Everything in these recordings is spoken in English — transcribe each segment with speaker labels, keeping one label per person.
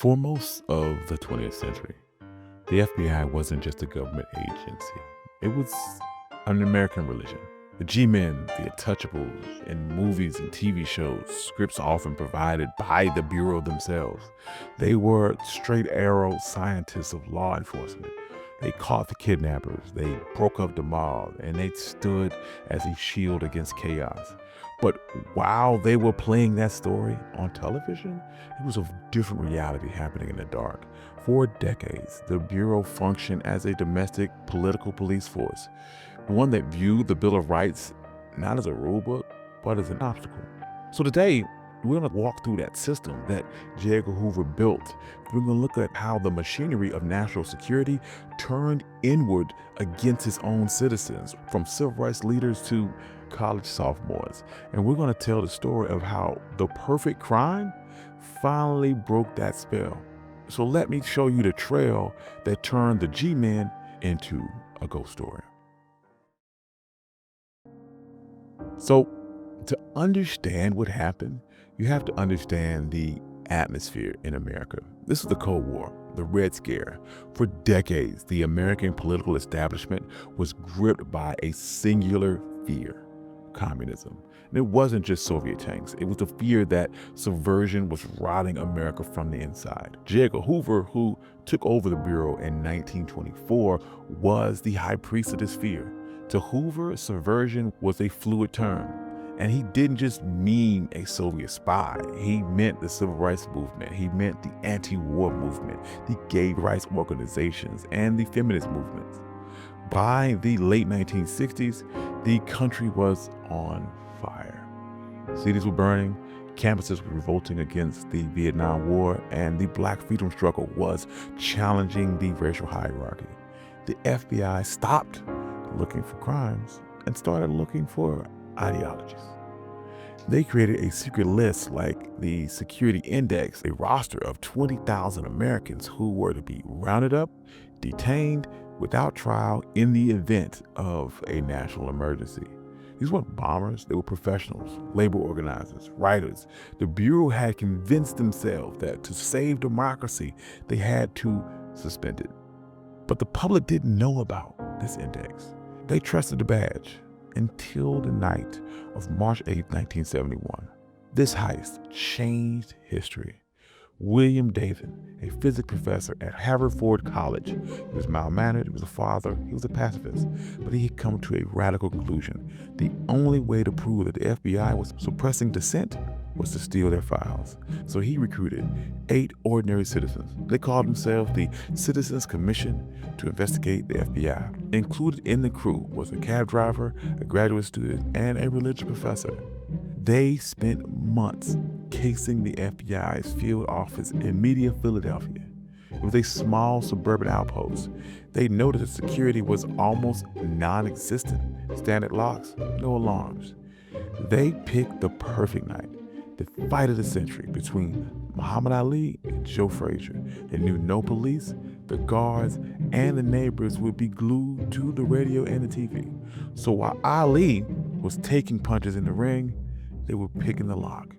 Speaker 1: For most of the 20th century, the FBI wasn't just a government agency. It was an American religion. The G-men, the Untouchables, in movies and TV shows, scripts often provided by the Bureau themselves. They were straight arrow scientists of law enforcement. They caught the kidnappers, they broke up the mob, and they stood as a shield against chaos. But while they were playing that story on television, it was a different reality happening in the dark. For decades, the Bureau functioned as a domestic political police force, one that viewed the Bill of Rights not as a rule book, but as an obstacle. So today, we're going to walk through that system that J. Edgar Hoover built. We're going to look at how the machinery of national security turned inward against its own citizens, from civil rights leaders to college sophomores. And we're going to tell the story of how the perfect crime finally broke that spell. So let me show you the trail that turned the G-men into a ghost story. So to understand what happened, you have to understand the atmosphere in America. This is the Cold War, the Red Scare. For decades, the American political establishment was gripped by a singular fear: communism. And it wasn't just Soviet tanks. It was the fear that subversion was rotting America from the inside. J. Edgar Hoover, who took over the Bureau in 1924, was the high priest of this fear. To Hoover, subversion was a fluid term. And he didn't just mean a Soviet spy. He meant the civil rights movement. He meant the anti-war movement, the gay rights organizations, and the feminist movements. By the late 1960s, the country was on fire. Cities were burning, campuses were revolting against the Vietnam War, and the Black freedom struggle was challenging the racial hierarchy. The FBI stopped looking for crimes and started looking for ideologies. They created a secret list like the Security Index, a roster of 20,000 Americans who were to be rounded up, detained without trial in the event of a national emergency. These weren't bombers, they were professionals, labor organizers, writers. The Bureau had convinced themselves that to save democracy, they had to suspend it. But the public didn't know about this index. They trusted the badge until the night of March 8, 1971. This heist changed history. William Davin, a physics professor at Haverford College, he was mild-mannered, he was a father, he was a pacifist, but he had come to a radical conclusion. The only way to prove that the FBI was suppressing dissent was to steal their files. So he recruited 8 ordinary citizens. They called themselves the Citizens Commission to investigate the FBI. Included in the crew was a cab driver, a graduate student, and a religious professor. They spent months casing the FBI's field office in Media, Philadelphia. It was a small suburban outpost. They noted that security was almost non-existent. Standard locks, no alarms. They picked the perfect night, the fight of the century between Muhammad Ali and Joe Frazier. They knew no police, the guards, and the neighbors would be glued to the radio and the TV. So while Ali was taking punches in the ring, they were picking the lock.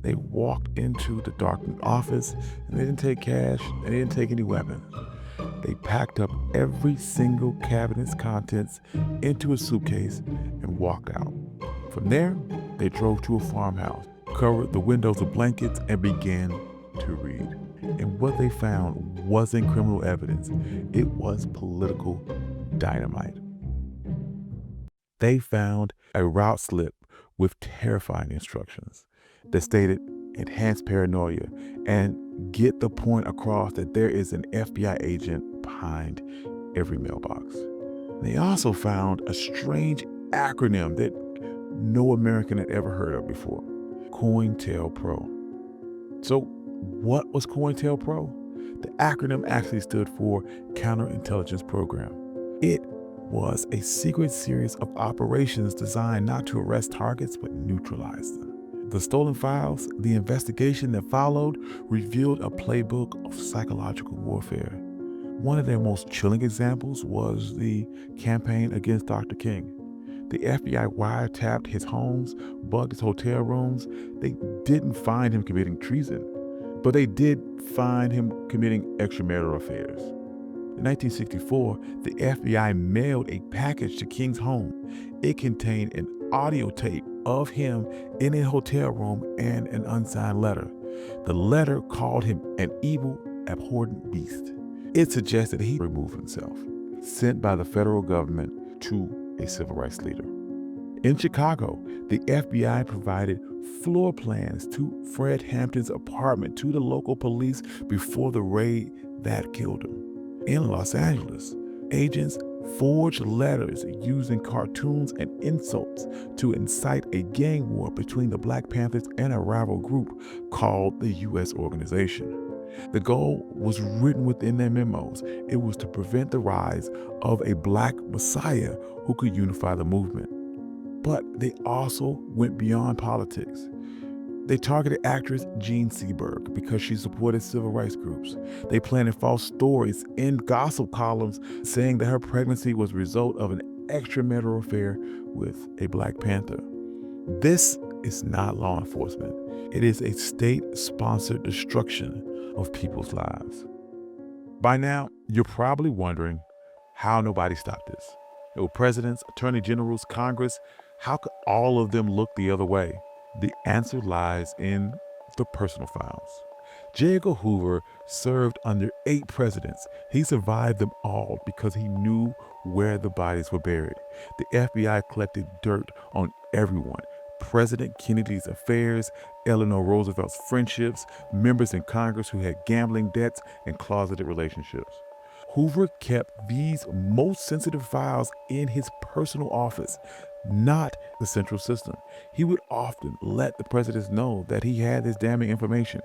Speaker 1: They walked into the darkened office, and they didn't take cash, and they didn't take any weapons. They packed up every single cabinet's contents into a suitcase and walked out. From there, they drove to a farmhouse, covered the windows with blankets, and began to read. And what they found wasn't criminal evidence, it was political dynamite. They found a route slip with terrifying instructions that stated enhance paranoia and get the point across that there is an FBI agent behind every mailbox. They also found a strange acronym that no American had ever heard of before: COINTELPRO. So what was COINTELPRO? The acronym actually stood for Counterintelligence Program. It was a secret series of operations designed not to arrest targets but neutralize them. The stolen files, the investigation that followed, revealed a playbook of psychological warfare. One of their most chilling examples was the campaign against Dr. King. The FBI wiretapped his homes, bugged his hotel rooms. They didn't find him committing treason. but they did find him committing extramarital affairs. In 1964, the FBI mailed a package to King's home. It contained an audio tape of him in a hotel room and an unsigned letter. The letter called him an evil, abhorrent beast. It suggested he remove himself, sent by the federal government to a civil rights leader. In Chicago, the FBI provided floor plans to Fred Hampton's apartment to the local police before the raid that killed him. In Los Angeles, agents forged letters using cartoons and insults to incite a gang war between the Black Panthers and a rival group called the U.S. Organization. The goal was written within their memos. It was to prevent the rise of a Black Messiah who could unify the movement. But they also went beyond politics. They targeted actress Jean Seberg because she supported civil rights groups. They planted false stories in gossip columns saying that her pregnancy was the result of an extramarital affair with a Black Panther. This is not law enforcement. It is a state-sponsored destruction of people's lives. By now, you're probably wondering how nobody stopped this. There were presidents, attorney generals, Congress. How could all of them look the other way? The answer lies in the personal files. J. Edgar Hoover served under 8 presidents. He survived them all because he knew where the bodies were buried. The FBI collected dirt on everyone. President Kennedy's affairs, Eleanor Roosevelt's friendships, members in Congress who had gambling debts and closeted relationships. Hoover kept these most sensitive files in his personal office, not the central system. He would often let the presidents know that he had this damning information,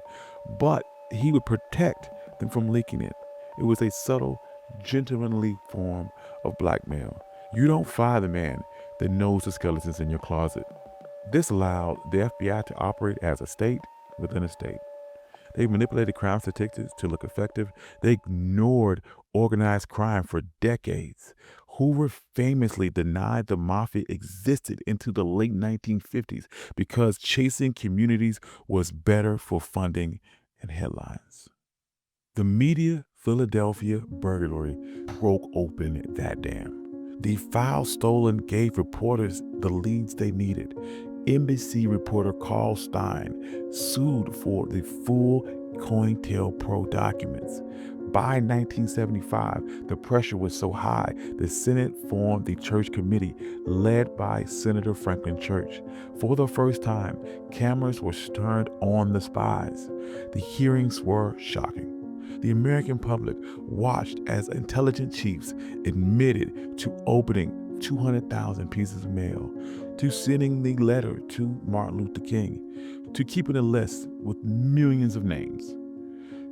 Speaker 1: but he would protect them from leaking it. It was a subtle, gentlemanly form of blackmail. You don't fire the man that knows the skeletons in your closet. This allowed the FBI to operate as a state within a state. They manipulated crime statistics to look effective. They ignored organized crime for decades. Hoover famously denied the mafia existed into the late 1950s because chasing communities was better for funding and headlines. The media Philadelphia burglary broke open that dam. The file stolen gave reporters the leads they needed. NBC reporter Carl Stein sued for the full COINTELPRO documents. By 1975, the pressure was so high, the Senate formed the Church Committee, led by Senator Franklin Church. For the first time, cameras were turned on the spies. The hearings were shocking. The American public watched as intelligence chiefs admitted to opening 200,000 pieces of mail, to sending the letter to Martin Luther King, to keeping a list with millions of names.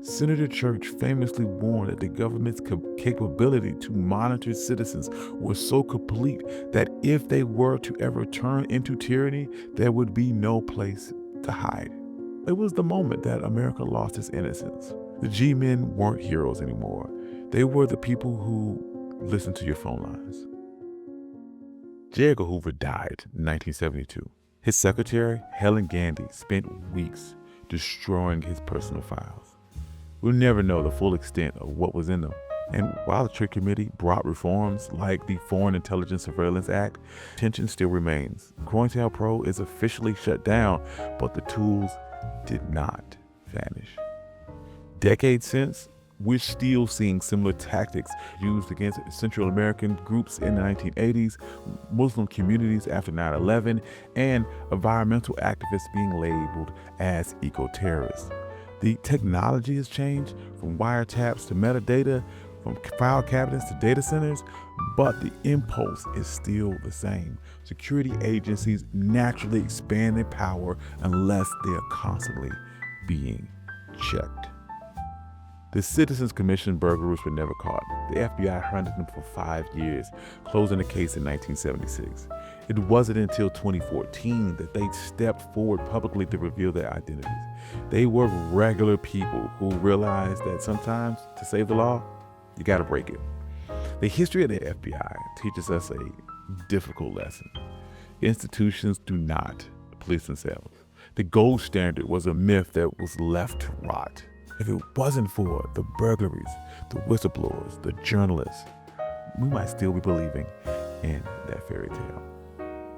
Speaker 1: Senator Church famously warned that the government's capability to monitor citizens was so complete that if they were to ever turn into tyranny, there would be no place to hide. It was the moment that America lost its innocence. The G-men weren't heroes anymore. They were the people who listened to your phone lines. J. Edgar Hoover died in 1972. His secretary, Helen Gandy, spent weeks destroying his personal files. We'll never know the full extent of what was in them. And while the Church Committee brought reforms like the Foreign Intelligence Surveillance Act, tension still remains. COINTELPRO is officially shut down, but the tools did not vanish. Decades since, we're still seeing similar tactics used against Central American groups in the 1980s, Muslim communities after 9/11, and environmental activists being labeled as eco-terrorists. The technology has changed from wiretaps to metadata, from file cabinets to data centers, but the impulse is still the same. Security agencies naturally expand their power unless they are constantly being checked. The Citizens Commission burglars were never caught. The FBI hunted them for 5 years, closing the case in 1976. It wasn't until 2014 that they stepped forward publicly to reveal their identities. They were regular people who realized that sometimes to save the law, you gotta break it. The history of the FBI teaches us a difficult lesson. Institutions do not police themselves. The gold standard was a myth that was left to rot. If it wasn't for the burglaries, the whistleblowers, the journalists, we might still be believing in that fairy tale.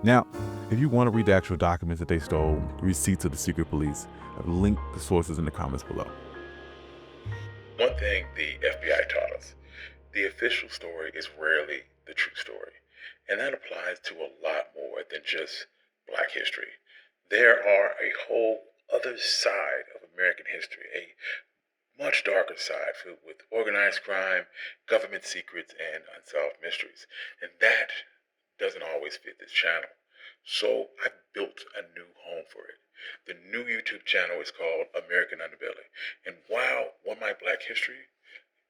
Speaker 1: Now, if you want to read the actual documents that they stole, the receipts of the secret police, I've linked the sources in the comments below. One thing the FBI taught us, the official story is rarely the true story. And that applies to a lot more than just Black history. There are a whole other side of American history, a much darker side filled with organized crime, government secrets, and unsolved mysteries. And that doesn't always fit this channel. So I've built a new home for it. The new YouTube channel is called American Underbelly. And while One My Black History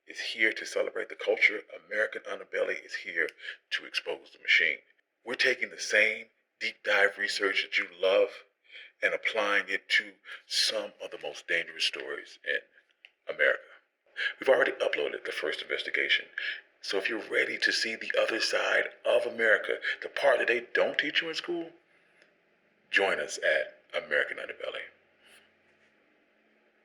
Speaker 1: is here to celebrate the culture, American Underbelly is here to expose the machine. We're taking the same deep dive research that you love and applying it to some of the most dangerous stories in America. We've already uploaded the first investigation. So if you're ready to see the other side of America, the part that they don't teach you in school, join us at American Underbelly.